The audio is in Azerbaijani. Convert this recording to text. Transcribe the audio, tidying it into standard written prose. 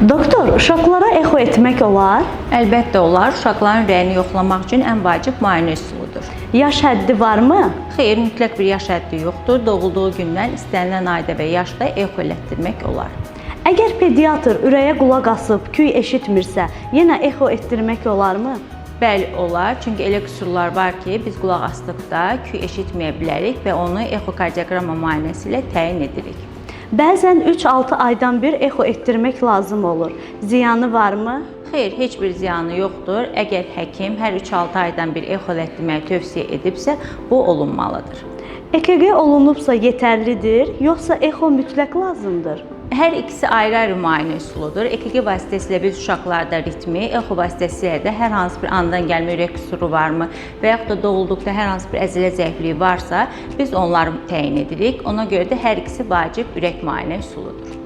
Doktor, uşaqlara echo etmək olar? Əlbəttə olar. Uşaqların ürəyini yoxlamaq üçün ən vacib müayinə üsuludur. Yaş həddi varmı? Xeyr, mütləq bir yaş həddi yoxdur. Doğulduğu gündən istənilən ayda və yaşda echo elətdirmək olar. Əgər pediatr ürəyə qulaq asıb, küy eşitmirsə, yenə echo etdirmək olarmı? Bəli, olar. Çünki elə qüsurlar var ki, biz qulaq asdıqda küy eşitməyə bilərik və onu exokardioqramma müayinəsi ilə təyin edirik. Bəzən 3-6 aydan bir echo etdirmək lazım olur. Ziyanı varmı? Xeyr, heç bir ziyanı yoxdur. Əgər həkim hər 3-6 aydan bir echo etdirməyi tövsiyə edibsə, bu olunmalıdır. EKG olunubsa yetərlidir, yoxsa echo mütləq lazımdır? Hər ikisi ayrı-ayrı müayinə üsuludur. EKG vasitəsilə biz uşaqlarda ritmi, echo vasitəsilə də hər hansı bir andan gəlmə ürək qüsuru varmı və yaxud da doğulduqda hər hansı bir əzələ zəifliyi varsa, biz onları təyin edirik. Ona görə də hər ikisi vacib ürək müayinə üsuludur.